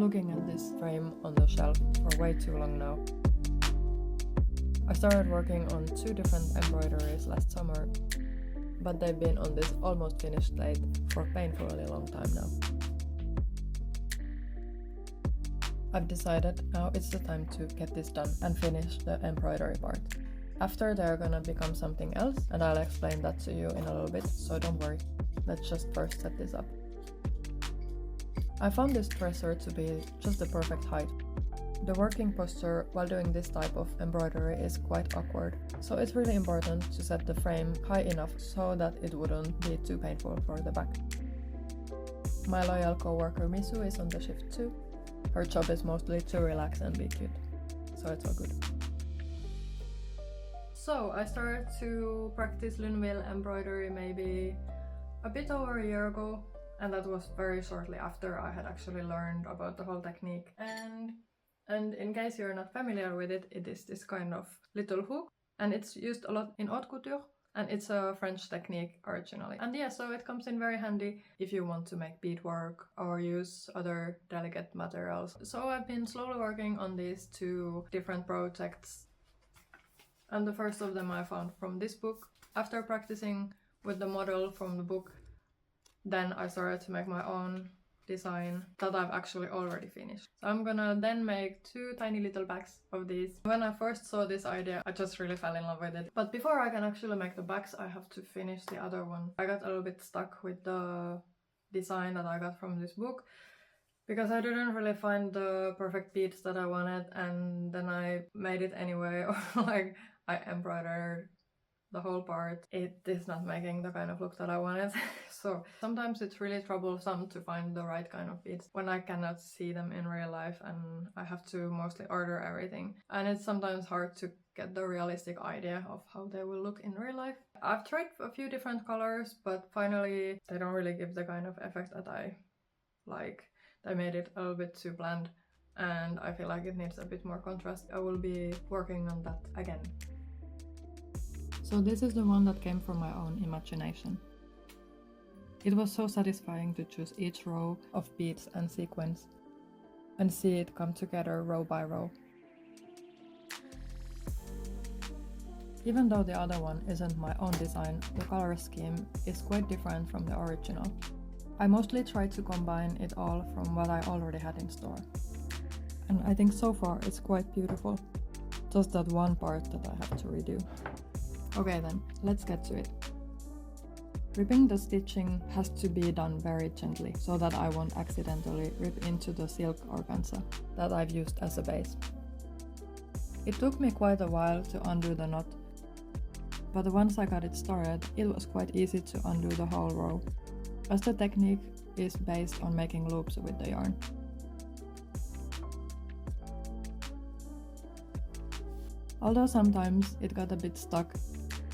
looking at this frame on the shelf for way too long now. I started working on 2 different embroideries last summer, but they've been on this almost finished state for a painfully long time now. I've decided now it's the time to get this done and finish the embroidery part. After they're gonna become something else, and I'll explain that to you in a little bit, so don't worry. Let's just first set this up. I found this dresser to be just the perfect height. The working posture while doing this type of embroidery is quite awkward, so it's really important to set the frame high enough so that it wouldn't be too painful for the back. My loyal co-worker Misu is on the shift too. Her job is mostly to relax and be cute, so it's all good. So I started to practice Lunéville embroidery maybe a bit over a year ago, and that was very shortly after I had actually learned about the whole technique. And in case you're not familiar with it, it is this kind of little hook, and it's used a lot in haute couture, and it's a French technique originally. And yeah, so it comes in very handy if you want to make beadwork or use other delicate materials. So I've been slowly working on these 2 different projects, and the first of them I found from this book. After practicing with the model from the book, then I started to make my own design that I've actually already finished. So I'm gonna then make 2 tiny little bags of these. When I first saw this idea, I just really fell in love with it. But before I can actually make the bags, I have to finish the other one. I got a little bit stuck with the design that I got from this book, because I didn't really find the perfect beads that I wanted, and then I made it anyway, or like I embroidered the whole part. It is not making the kind of look that I wanted. So sometimes it's really troublesome to find the right kind of beads when I cannot see them in real life, and I have to mostly order everything. And it's sometimes hard to get the realistic idea of how they will look in real life. I've tried a few different colors, but finally they don't really give the kind of effect that I like. They made it a little bit too bland, and I feel like it needs a bit more contrast. I will be working on that again. So this is the one that came from my own imagination. It was so satisfying to choose each row of beads and sequins and see it come together row by row. Even though the other one isn't my own design, the color scheme is quite different from the original. I mostly tried to combine it all from what I already had in store. And I think so far it's quite beautiful. Just that one part that I have to redo. Okay then, let's get to it. Ripping the stitching has to be done very gently, so that I won't accidentally rip into the silk organza that I've used as a base. It took me quite a while to undo the knot, but once I got it started, it was quite easy to undo the whole row, as the technique is based on making loops with the yarn. Although sometimes it got a bit stuck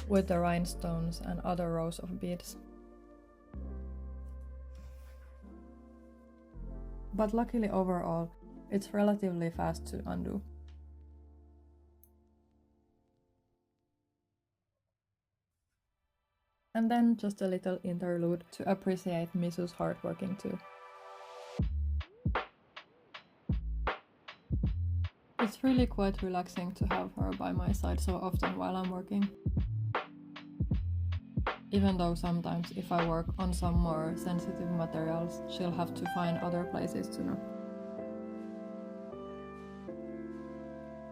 with the rhinestones and other rows of beads. But luckily overall, it's relatively fast to undo. And then just a little interlude to appreciate Misu's hard working too. It's really quite relaxing to have her by my side so often while I'm working. Even though sometimes if I work on some more sensitive materials, she'll have to find other places to know.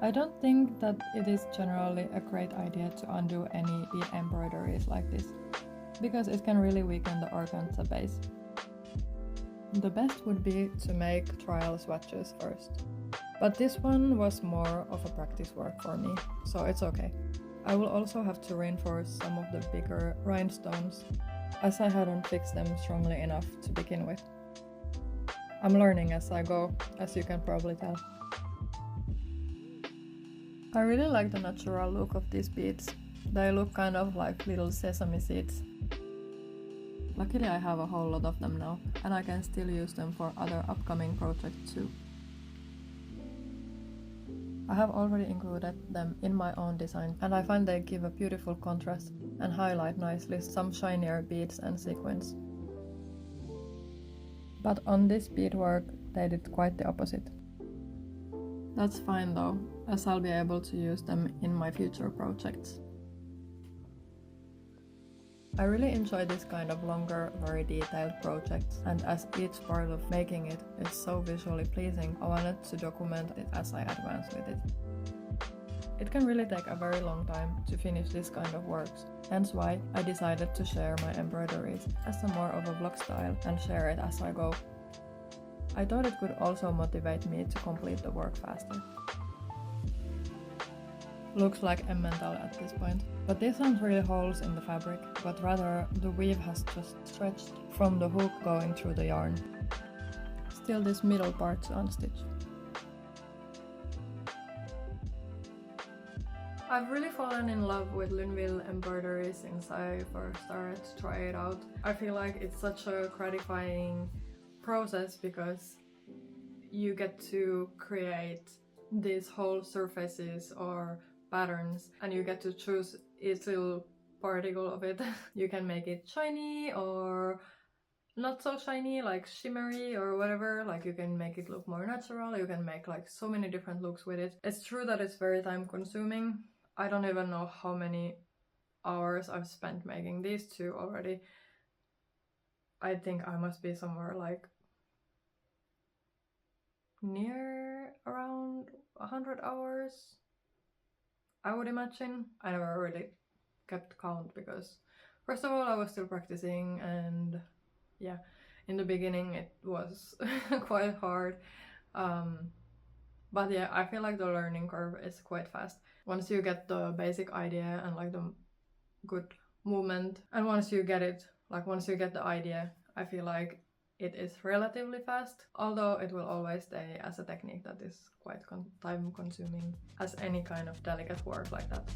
I don't think that it is generally a great idea to undo any bead embroideries like this, because it can really weaken the organza base. The best would be to make trial swatches first. But this one was more of a practice work for me, so it's okay. I will also have to reinforce some of the bigger rhinestones, as I hadn't fixed them strongly enough to begin with. I'm learning as I go, as you can probably tell. I really like the natural look of these beads. They look kind of like little sesame seeds. Luckily I have a whole lot of them now, and I can still use them for other upcoming projects too. I have already included them in my own design, and I find they give a beautiful contrast and highlight nicely some shinier beads and sequins. But on this beadwork, they did quite the opposite. That's fine though, as I'll be able to use them in my future projects. I really enjoy this kind of longer, very detailed projects, and as each part of making it is so visually pleasing, I wanted to document it as I advance with it. It can really take a very long time to finish this kind of works, hence why I decided to share my embroideries as a more of a vlog style and share it as I go. I thought it could also motivate me to complete the work faster. Looks like emmental at this point, but these aren't really holes in the fabric, but rather the weave has just stretched from the hook going through the yarn. Still this middle part to unstitch. I've really fallen in love with Lunéville Embroidery since I first started to try it out. I feel like it's such a gratifying process because you get to create these whole surfaces or patterns and you get to choose each little particle of it. You can make it shiny or not so shiny, like shimmery or whatever. Like you can make it look more natural, you can make like so many different looks with it. It's true that it's very time consuming. I don't even know how many hours I've spent making these two already. I think I must be somewhere like near around 100 hours, I would imagine. I never really kept count because first of all I was still practicing, and yeah, in the beginning it was quite hard. But yeah, I feel like the learning curve is quite fast. Once you get the basic idea and like the good movement, and once you get it, like once you get the idea, I feel like it is relatively fast, although it will always stay as a technique that is quite time consuming as any kind of delicate work like that.